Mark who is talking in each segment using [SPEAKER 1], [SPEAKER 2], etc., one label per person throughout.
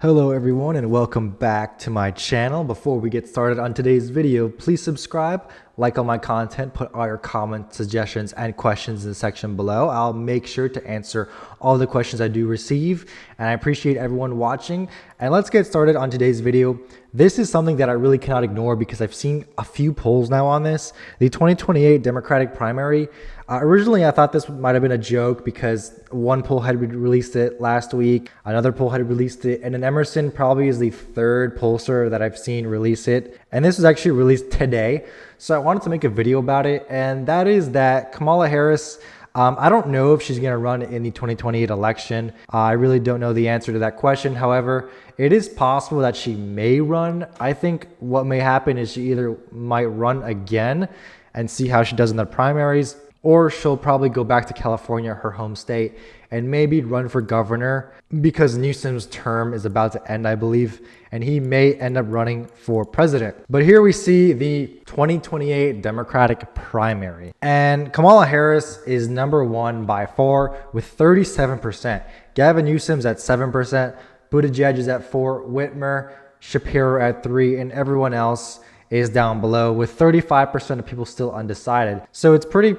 [SPEAKER 1] Hello everyone and welcome back to my channel. Before we get started on today's video, please subscribe, like all my content, put all your comments, suggestions, and questions in the section below. I'll make sure to answer all the questions I do receive, and I appreciate everyone watching. And let's get started on today's video. This is something that I really cannot ignore because I've seen a few polls now on this. The 2028 Democratic primary. Originally, I thought this might have been a joke because one poll had released it last week, another poll had released it, and then Emerson probably is the third pollster that I've seen release it. And this was actually released today. So I wanted to make a video about it, and that is that Kamala Harris, I don't know if she's going to run in the 2028 election. I really don't know the answer to that question. However, it is possible that she may run. I think what may happen is she either might run again and see how she does in the primaries, or she'll probably go back to California, her home state, and maybe run for governor because Newsom's term is about to end, I believe, and he may end up running for president. But here we see the 2028 Democratic primary, and Kamala Harris is number one by far with 37%. Gavin Newsom's at 7%, Buttigieg is at 4%, Whitmer, Shapiro at 3%, and everyone else is down below with 35% of people still undecided. So it's pretty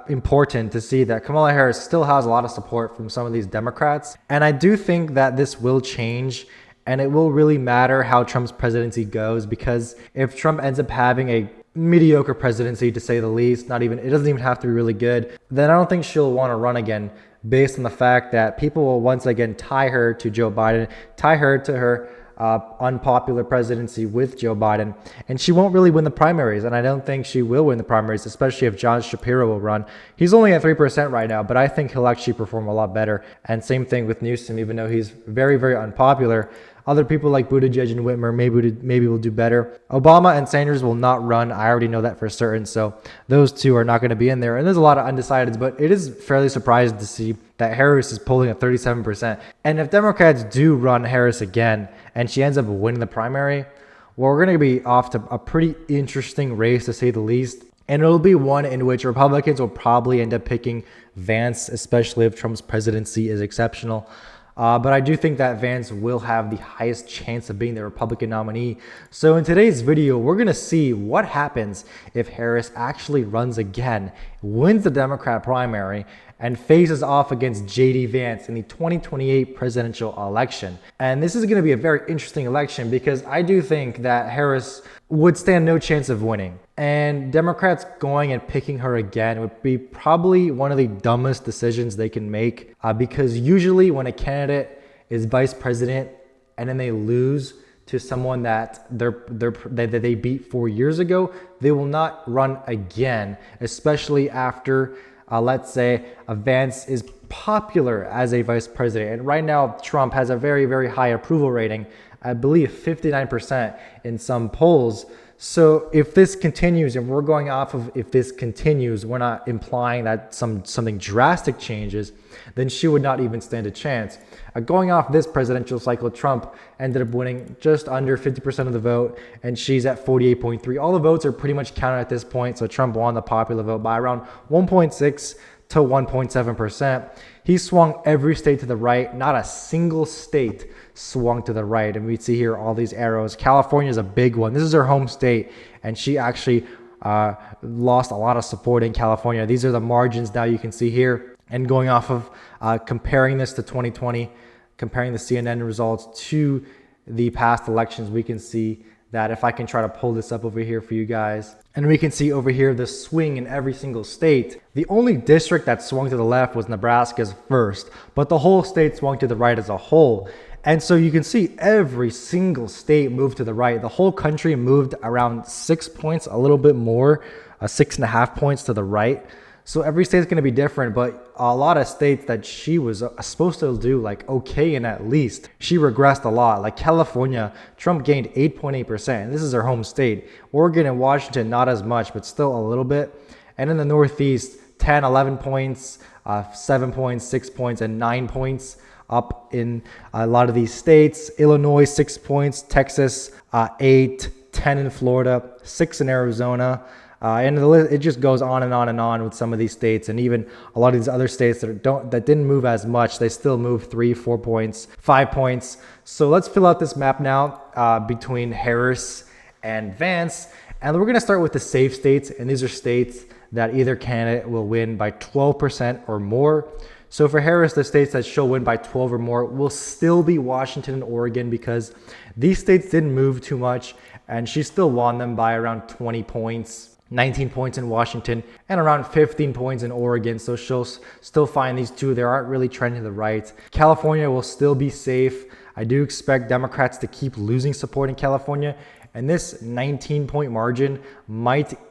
[SPEAKER 1] important to see that Kamala Harris still has a lot of support from some of these Democrats. And I do think that this will change, and it will really matter how Trump's presidency goes, because if Trump ends up having a mediocre presidency, to say the least, it doesn't even have to be really good, then I don't think she'll want to run again, based on the fact that people will once again tie her to Joe Biden, tie her to her unpopular presidency with Joe Biden, and she won't really win the primaries. And I don't think she will win the primaries, especially if John Shapiro will run. He's only at 3% right now, but I think he'll actually perform a lot better. And same thing with Newsom, even though he's very, very unpopular. Other people like Buttigieg and Whitmer maybe will do better. Obama and Sanders will not run. I already know that for certain. So those two are not going to be in there. And there's a lot of undecideds, but it is fairly surprising to see that Harris is polling at 37%. And if Democrats do run Harris again and she ends up winning the primary, well, we're going to be off to a pretty interesting race, to say the least. And it'll be one in which Republicans will probably end up picking Vance, especially if Trump's presidency is exceptional. But I do think that Vance will have the highest chance of being the Republican nominee. So in today's video, we're going to see what happens if Harris actually runs again, wins the Democrat primary, and faces off against J.D. Vance in the 2028 presidential election. And this is going to be a very interesting election because I do think that Harris would stand no chance of winning. And Democrats going and picking her again would be probably one of the dumbest decisions they can make, because usually when a candidate is vice president and then they lose to someone that they beat 4 years ago, they will not run again, especially after let's say Vance is popular as a vice president. And right now, Trump has a very, very high approval rating, I believe 59% in some polls. So if this continues, and we're going off of if this continues, we're not implying that something drastic changes, then she would not even stand a chance. Going off this presidential cycle, Trump ended up winning just under 50% of the vote, and she's at 48.3. All the votes are pretty much counted at this point, so Trump won the popular vote by around 1.6 to 1.7%. He swung every state to the right. Not a single state swung to the right. And we see here all these arrows. California is a big one. This is her home state, and she actually lost a lot of support in California. These are the margins now you can see here. And going off of comparing this to 2020, comparing the CNN results to the past elections, we can see that if I can try to pull this up over here for you guys, and we can see over here the swing in every single state. The only district that swung to the left was Nebraska's first, but the whole state swung to the right as a whole. And so you can see every single state moved to the right. The whole country moved around 6 points, a little bit more, 6.5 points to the right. So every state is going to be different, but a lot of states that she was supposed to do like okay in, at least, she regressed a lot. Like California, Trump gained 8.8%. This is her home state. Oregon and Washington, not as much, but still a little bit. And in the Northeast, 10, 11 points, 7 points, 6 points, and 9 points up in a lot of these states. Illinois, 6 points. Texas, 8, 10 in Florida, 6 in Arizona. And it just goes on and on and on with some of these states, and even a lot of these other states that didn't move as much. They still moved 3, 4 points, 5 points. So let's fill out this map now between Harris and Vance, and we're going to start with the safe states, and these are states that either candidate will win by 12% or more. So for Harris, the states that she'll win by 12 or more will still be Washington and Oregon, because these states didn't move too much, and she still won them by around 20 points. 19 points in Washington and around 15 points in Oregon. So she'll still find these two. They aren't really trending to the right. California will still be safe. I do expect Democrats to keep losing support in California. And this 19-point margin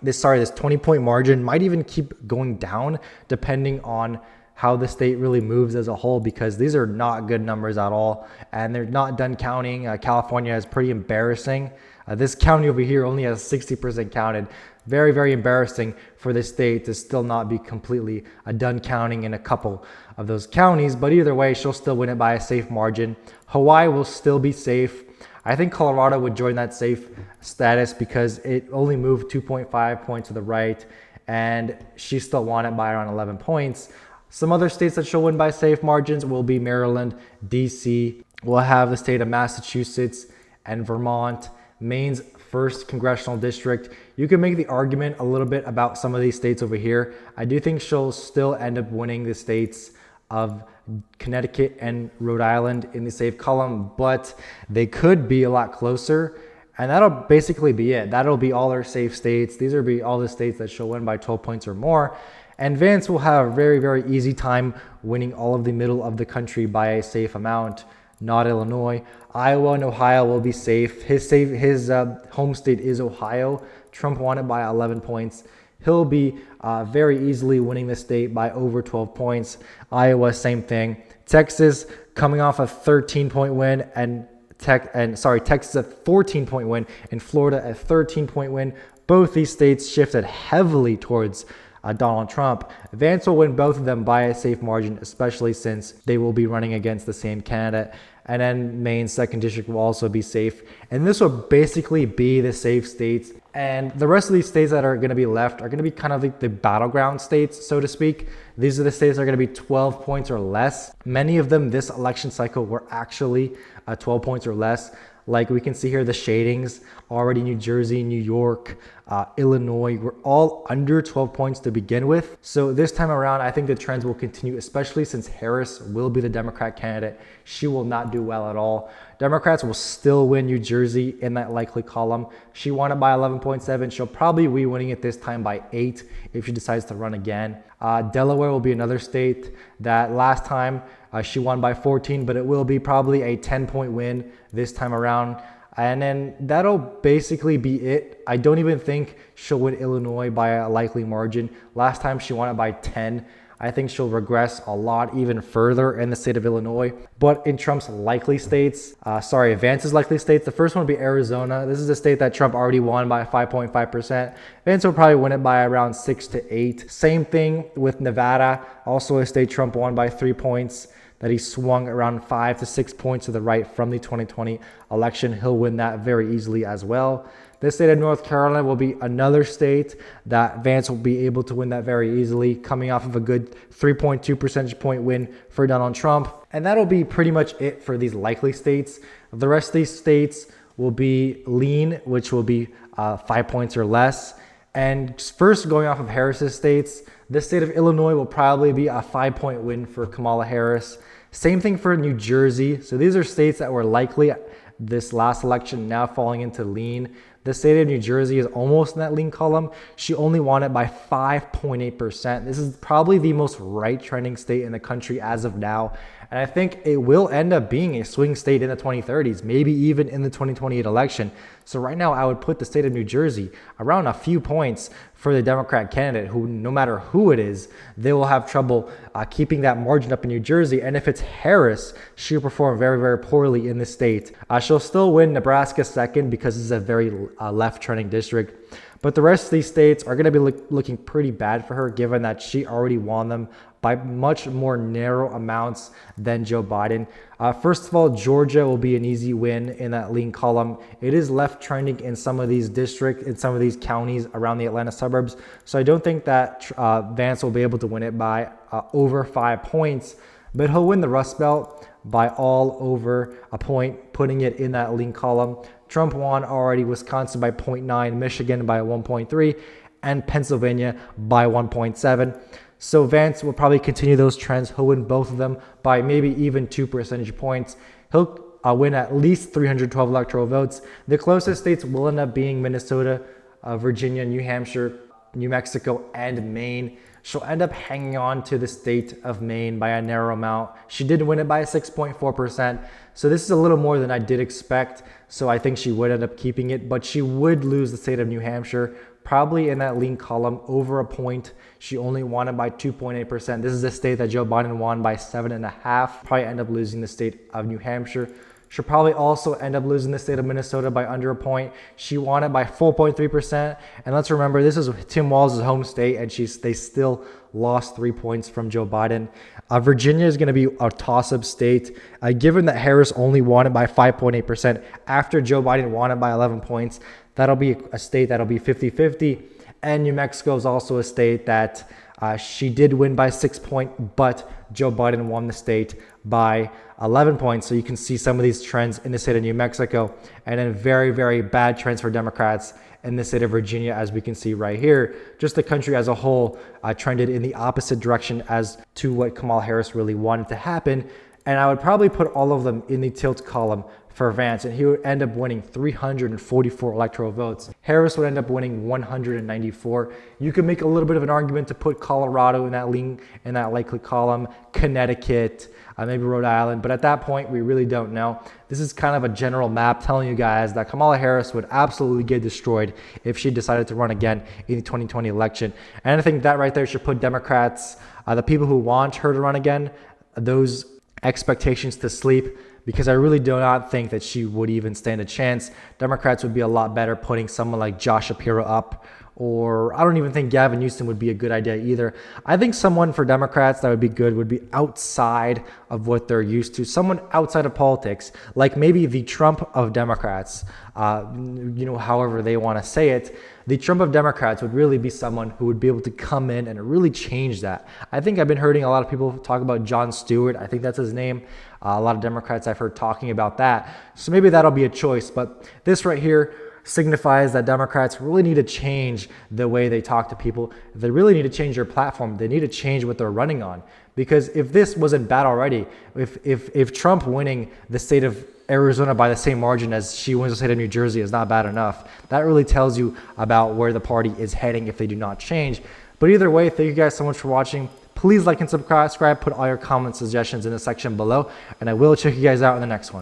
[SPEAKER 1] this 20-point margin might even keep going down depending on how the state really moves as a whole, because these are not good numbers at all. And they're not done counting. California is pretty embarrassing. This county over here only has 60% counted. Very, very embarrassing for the state to still not be completely done counting in a couple of those counties. But either way, she'll still win it by a safe margin. Hawaii will still be safe. I think Colorado would join that safe status because it only moved 2.5 points to the right, and she still won it by around 11 points. Some other states that she'll win by safe margins will be Maryland, DC. We'll have the state of Massachusetts and Vermont. Maine's first congressional district. You can make the argument a little bit about some of these states over here. I do think she'll still end up winning the states of Connecticut and Rhode Island in the safe column, but they could be a lot closer. And that'll basically be it. That'll be all her safe states. These will be all the states that she'll win by 12 points or more. And Vance will have a very, very easy time winning all of the middle of the country by a safe amount. Not Illinois. Iowa and Ohio will be safe. His home state is Ohio. Trump won it by 11 points. He'll be very easily winning the state by over 12 points. Iowa, same thing. Texas coming off a 13-point win, and Texas a 14-point win, and Florida a 13-point win. Both these states shifted heavily towards Donald Trump. Vance will win both of them by a safe margin, especially since they will be running against the same candidate. And then Maine's second district will also be safe. And this will basically be the safe states. And the rest of these states that are going to be left are going to be kind of like the battleground states, so to speak. These are the states that are going to be 12 points or less. Many of them this election cycle were actually 12 points or less. Like we can see here, the shadings already: New Jersey, New York, Illinois were all under 12 points to begin with. So this time around, I think the trends will continue, especially since Harris will be the Democrat candidate. She will not do well at all. Democrats will still win New Jersey in that likely column. She won it by 11.7. She'll probably be winning it this time by 8 if she decides to run again. Delaware will be another state that last time she won by 14, but it will be probably a 10-point win this time around. And then that'll basically be it. I don't even think she'll win Illinois by a likely margin. Last time she won it by 10. I think she'll regress a lot even further in the state of Illinois. But in Trump's likely states, Vance's likely states, the first one would be Arizona. This is a state that Trump already won by 5.5%. Vance will probably win it by around 6 to 8. Same thing with Nevada, also a state Trump won by 3 points, that he swung around 5 to 6 points to the right from the 2020 election. He'll win that very easily as well. The state of North Carolina will be another state that Vance will be able to win that very easily, coming off of a good 3.2 percentage point win for Donald Trump. And that'll be pretty much it for these likely states. The rest of these states will be lean, which will be 5 points or less. And first, going off of Harris's states, the state of Illinois will probably be a 5-point win for Kamala Harris. Same thing for New Jersey. So these are states that were likely this last election now falling into lean. The state of New Jersey is almost in that lean column. She only won it by 5.8%. This is probably the most right trending state in the country as of now. And I think it will end up being a swing state in the 2030s, maybe even in the 2028 election. So right now, I would put the state of New Jersey around a few points for the Democrat candidate, who, no matter who it is, they will have trouble keeping that margin up in New Jersey. And if it's Harris, she'll perform very, very poorly in the state. She'll still win Nebraska second because this is a very left trending district. But the rest of these states are going to be looking pretty bad for her, given that she already won them by much more narrow amounts than Joe Biden. First of all, Georgia will be an easy win in that lean column. It is left trending in some of these districts, in some of these counties around the Atlanta suburbs. So I don't think that Vance will be able to win it by over 5 points, but he'll win the Rust Belt by all over a point, putting it in that lean column. Trump won already Wisconsin by 0.9, Michigan by 1.3, and Pennsylvania by 1.7. So Vance will probably continue those trends. He'll win both of them by maybe even 2 percentage points. He'll win at least 312 electoral votes. The closest states will end up being Minnesota, Virginia, New Hampshire, New Mexico, and Maine. She'll end up hanging on to the state of Maine by a narrow amount. She did win it by 6.4%. So this is a little more than I did expect. So I think she would end up keeping it, but she would lose the state of New Hampshire, probably in that lean column over a point. She only won it by 2.8%. This is a state that Joe Biden won by 7.5. Probably end up losing the state of New Hampshire. She'll probably also end up losing the state of Minnesota by under a point. She won it by 4.3%. And let's remember, this is Tim Walz' home state, and they still lost 3 points from Joe Biden. Virginia is going to be a toss-up state. Given that Harris only won it by 5.8% after Joe Biden won it by 11 points, that'll be a state that'll be 50-50. And New Mexico is also a state that she did win by 6 points, but Joe Biden won the state by 11 points. So you can see some of these trends in the state of New Mexico, and then very, very bad trends for Democrats in the state of Virginia, as we can see right here. Just the country as a whole trended in the opposite direction as to what Kamala Harris really wanted to happen. And I would probably put all of them in the tilt column for Vance, and he would end up winning 344 electoral votes. Harris would end up winning 194. You could make a little bit of an argument to put Colorado in that likely column, Connecticut, maybe Rhode Island, but at that point, we really don't know. This is kind of a general map telling you guys that Kamala Harris would absolutely get destroyed if she decided to run again in the 2020 election. And I think that right there should put Democrats, the people who want her to run again, those expectations to sleep, because I really do not think that she would even stand a chance. Democrats would be a lot better putting someone like Josh Shapiro up, or I don't even think Gavin Newsom would be a good idea either. I think someone for Democrats that would be good would be outside of what they're used to, someone outside of politics, like maybe the Trump of Democrats, however they want to say it. The Trump of Democrats would really be someone who would be able to come in and really change that. I think I've been hearing a lot of people talk about Jon Stewart. I think that's his name. A lot of Democrats I've heard talking about that. So maybe that'll be a choice. But this right here signifies that Democrats really need to change the way they talk to people. They really need to change their platform. They need to change what they're running on. Because if this wasn't bad already, if Trump winning the state of Arizona by the same margin as she wins the state of New Jersey is not bad enough, that really tells you about where the party is heading if they do not change. But either way, thank you guys so much for watching. Please like and subscribe. Put all your comments, suggestions in the section below, and I will check you guys out in the next one.